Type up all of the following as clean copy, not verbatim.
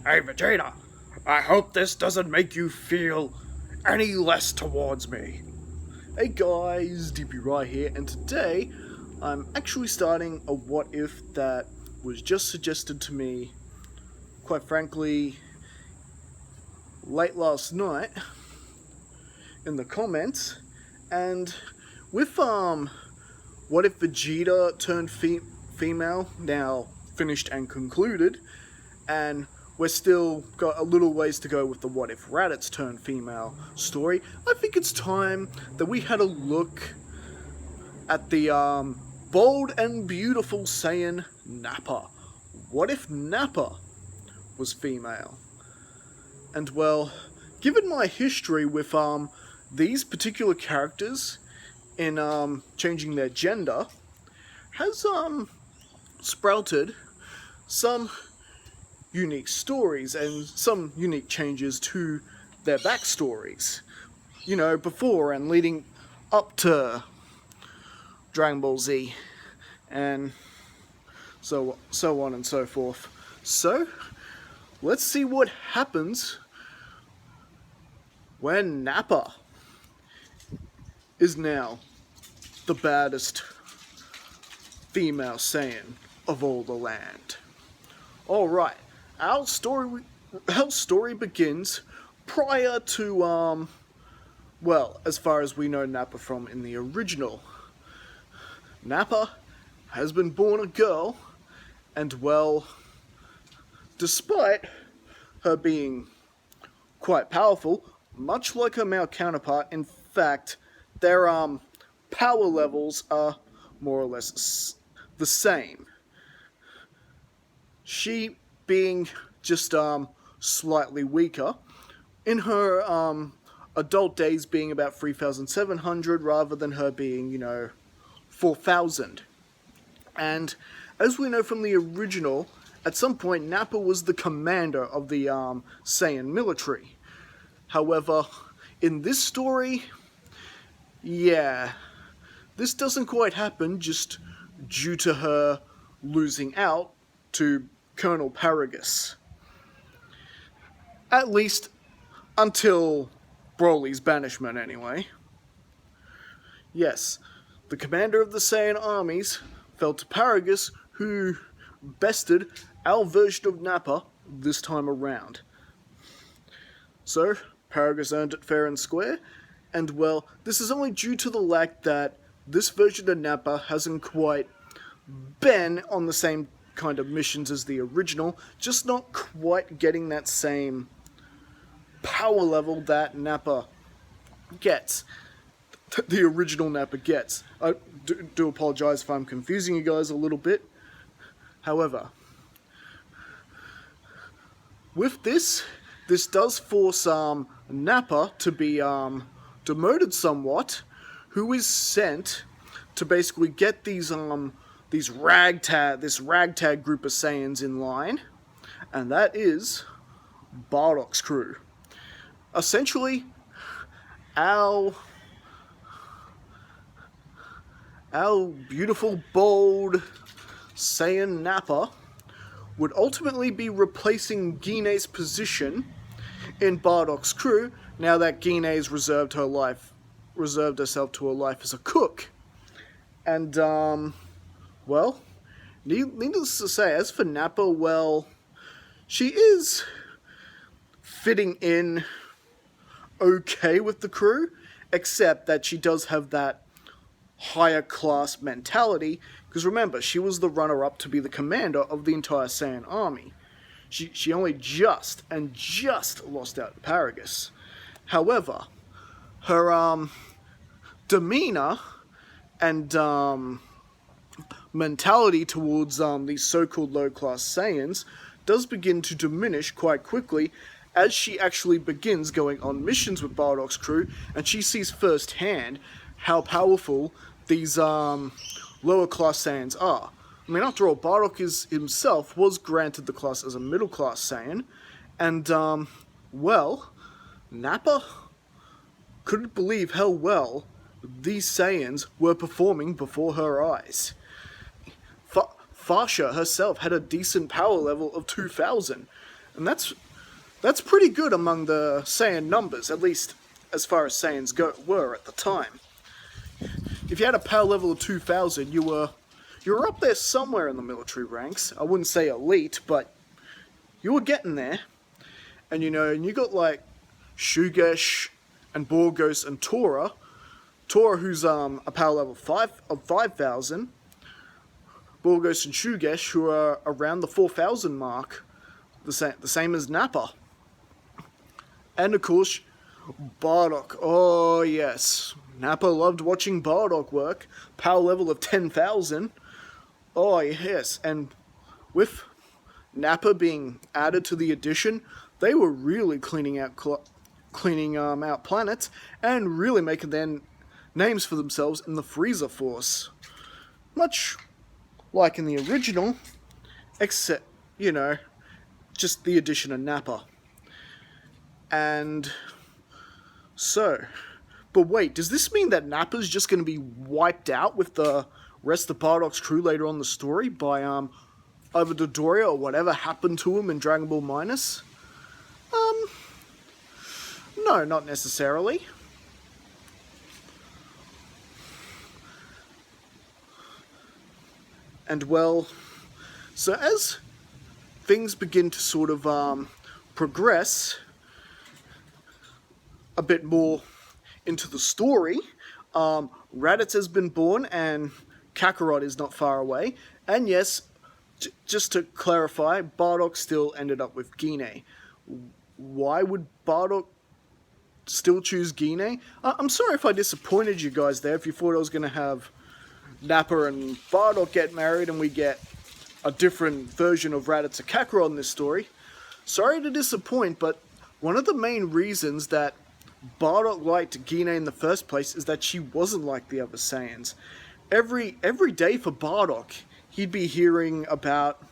Hey Vegeta, I hope this doesn't make you feel any less towards me. Hey guys, DP Right here, and today I'm actually starting a what if that was just suggested to me, quite frankly, late last night in the comments. And with what if Vegeta turned female, now finished and concluded, and we're still got a little ways to go with the what if Raditz turned female story, I think it's time that we had a look at the bold and beautiful Saiyan Nappa. What if Nappa was female? And well, given my history with these particular characters in changing their gender, has sprouted some unique stories and some unique changes to their backstories. You know, before and leading up to Dragon Ball Z, and so on and so forth. So, let's see what happens when Nappa is now the baddest female Saiyan of all the land. Alright, our story begins prior to, well, as far as we know Nappa from in the original. Nappa has been born a girl, and well, despite her being quite powerful, much like her male counterpart, in fact, their power levels are more or less the same. She being just slightly weaker, in her adult days being about 3,700 rather than her being, 4,000. And as we know from the original, at some point Nappa was the commander of the Saiyan military. However, in this story, yeah, this doesn't quite happen just due to her losing out to Colonel Paragus. At least until Broly's banishment, anyway. Yes, the commander of the Saiyan armies fell to Paragus, who bested our version of Nappa this time around. So, Paragus earned it fair and square, and well, this is only due to the fact that this version of Nappa hasn't quite been on the same kind of missions as the original, just not quite getting that same power level that Nappa gets. The original Nappa gets. I do apologize if I'm confusing you guys a little bit. However, with this does force Nappa to be demoted somewhat, who is sent to basically get these ragtag group of Saiyans in line, and that is Bardock's crew. Essentially, our beautiful, bold Saiyan Nappa would ultimately be replacing Gine's position in Bardock's crew, now that Gine's reserved herself to a life as a cook. And, well, needless to say, as for Nappa, well, she is fitting in okay with the crew, except that she does have that higher class mentality, because remember, she was the runner-up to be the commander of the entire Saiyan army. She only just lost out to Paragus. However, her demeanor and mentality towards these so-called low-class Saiyans does begin to diminish quite quickly as she actually begins going on missions with Bardock's crew, and she sees firsthand how powerful these lower-class Saiyans are. I mean, after all, Bardock himself was granted the class as a middle-class Saiyan, and, well, Nappa couldn't believe how well these Saiyans were performing before her eyes. Fasha herself had a decent power level of 2,000, And that's pretty good among the Saiyan numbers, at least as far as Saiyans were at the time. If you had a power level of 2000, you were up there somewhere in the military ranks. I wouldn't say elite, but you were getting there. And you got like Shugesh and Borgos and Tora. Tora, who's a power level 5,000. Borgos and Shugesh, who are around the 4,000 mark, the same as Nappa. And of course, Bardock. Oh yes, Nappa loved watching Bardock work. Power level of 10,000. Oh yes, and with Nappa being added to the edition, they were really cleaning out planets and really making their names for themselves in the Freezer Force. Much like in the original, except, just the addition of Nappa. And so, but wait, does this mean that Nappa's just going to be wiped out with the rest of Bardock's crew later on in the story by either Dodoria or whatever happened to him in Dragon Ball Minus? No, not necessarily. And well, so as things begin to sort of progress a bit more into the story, Raditz has been born and Kakarot is not far away. And yes, just to clarify, Bardock still ended up with Gine. Why would Bardock still choose Gine? I'm sorry if I disappointed you guys there, if you thought I was going to have Nappa and Bardock get married and we get a different version of Raditz and Kakarot in this story. Sorry to disappoint, but one of the main reasons that Bardock liked Gine in the first place is that she wasn't like the other Saiyans. Every day for Bardock, he'd be hearing about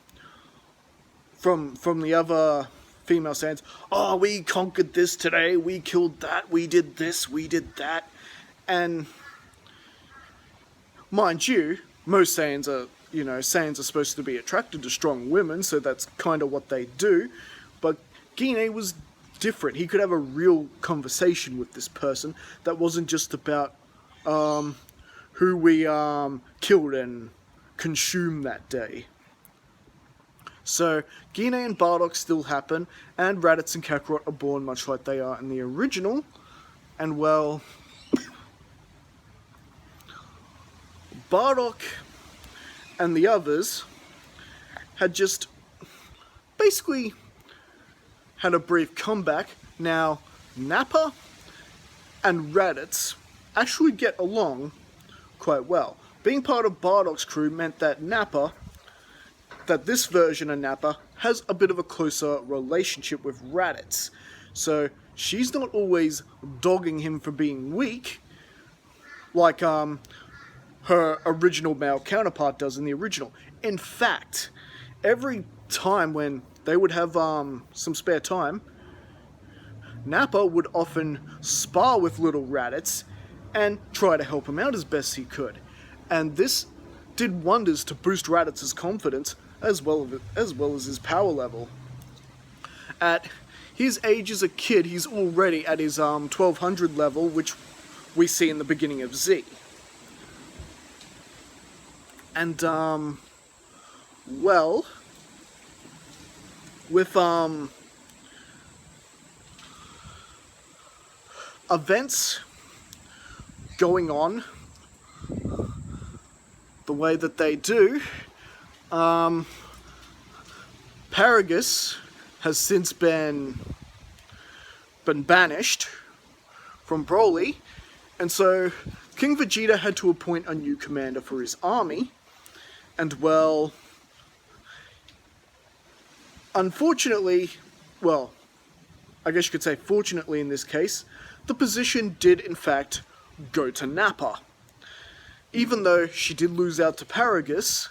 from the other female Saiyans, oh, we conquered this today, we killed that, we did this, we did that. And mind you, most Saiyans are supposed to be attracted to strong women, so that's kind of what they do. But Gine was different. He could have a real conversation with this person that wasn't just about who we killed and consumed that day. So Gine and Bardock still happen, and Raditz and Kakarot are born much like they are in the original. And well, Bardock and the others had just basically had a brief comeback. Now, Nappa and Raditz actually get along quite well. Being part of Bardock's crew meant that this version of Nappa has a bit of a closer relationship with Raditz. So she's not always dogging him for being weak, like her original male counterpart does in the original. In fact, every time when they would have some spare time, Nappa would often spar with little Raditz and try to help him out as best he could. And this did wonders to boost Raditz's confidence as well as his power level. At his age as a kid, he's already at his 1200 level, which we see in the beginning of Z. And well, with events going on the way that they do, Paragus has since been banished from Broly, and so King Vegeta had to appoint a new commander for his army. And well, unfortunately, well, I guess you could say fortunately in this case, the position did in fact go to Nappa. Even though she did lose out to Paragus,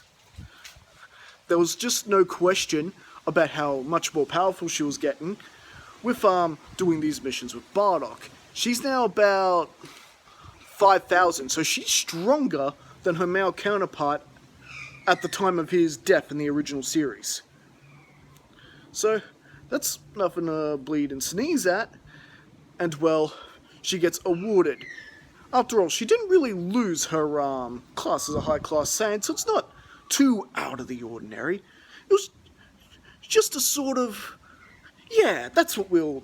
there was just no question about how much more powerful she was getting with doing these missions with Bardock. She's now about 5,000, so she's stronger than her male counterpart at the time of his death in the original series. So That's nothing to bleed and sneeze at. And well, she gets awarded. After all, she didn't really lose her class as a high-class Saiyan, so it's not too out of the ordinary. It was just a sort of, yeah, that's what we'll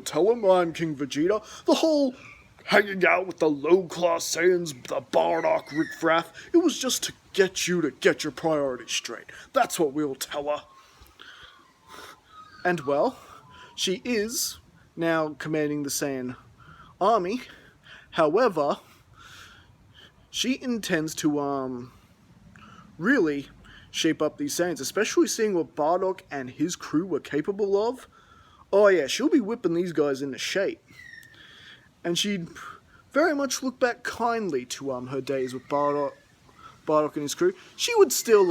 tell him. I'm King Vegeta. The whole hanging out with the low-class Saiyans, the Bardock riffraff, it was just to get you to get your priorities straight. That's what we'll tell her. And well, she is now commanding the Saiyan army. However, she intends to really shape up these Saiyans, especially seeing what Bardock and his crew were capable of. Oh yeah, she'll be whipping these guys into shape. And she'd very much look back kindly to her days with Bardock and his crew. She would still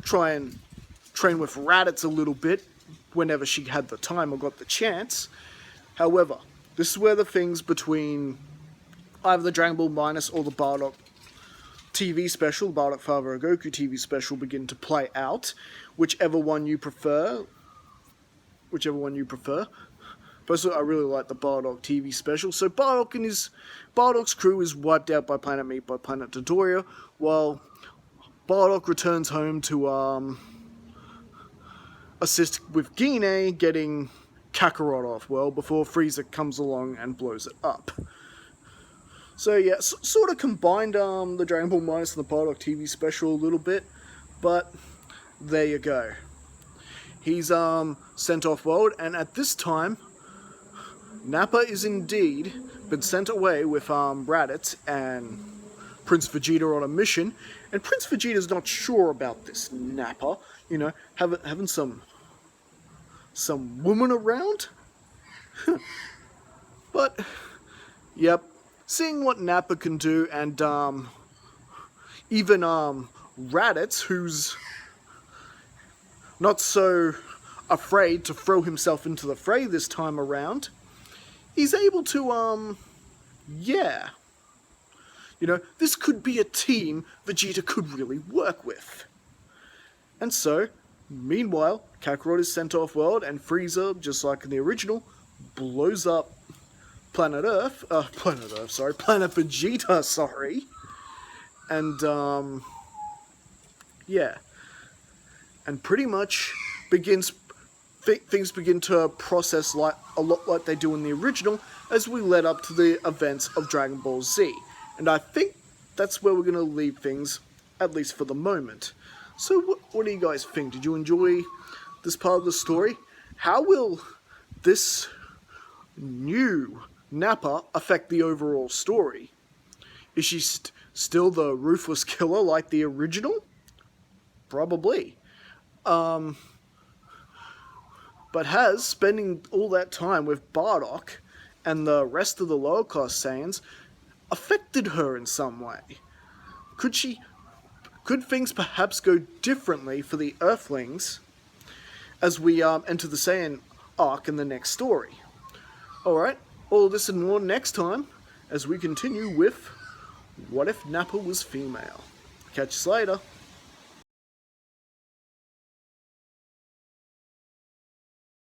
try and train with Raditz a little bit whenever she had the time or got the chance. However, this is where the things between either the Dragon Ball Minus or the Bardock TV special, the Bardock Father of Goku TV special, begin to play out. Whichever one you prefer. Personally, I really like the Bardock TV special. So Bardock's crew is wiped out by Planet Meat, by Planet Dodoria, while Bardock returns home to assist with Gine getting Kakarot off, well, before Frieza comes along and blows it up. So yeah, sort of combined the Dragon Ball Minus and the Bardock TV special a little bit, but there you go. He's sent off world, and at this time, Nappa is indeed been sent away with Raditz and Prince Vegeta on a mission, and Prince Vegeta's not sure about this Nappa, you know, having some woman around. But yep, seeing what Nappa can do, and even Raditz, who's not so afraid to throw himself into the fray this time around, he's able to, yeah. You know, this could be a team Vegeta could really work with. And so, meanwhile, Kakarot is sent off world, and Frieza, just like in the original, blows up Planet Vegeta, sorry. And, yeah. And pretty much things begin to process a lot like they do in the original as we led up to the events of Dragon Ball Z. And I think that's where we're going to leave things, at least for the moment. So what do you guys think? Did you enjoy this part of the story? How will this new Nappa affect the overall story? Is she still the ruthless killer like the original? Probably. But has spending all that time with Bardock and the rest of the lower class Saiyans affected her in some way? Could things perhaps go differently for the Earthlings as we enter the Saiyan arc in the next story? Alright, all this and more next time as we continue with What If Nappa Was Female? Catch you later.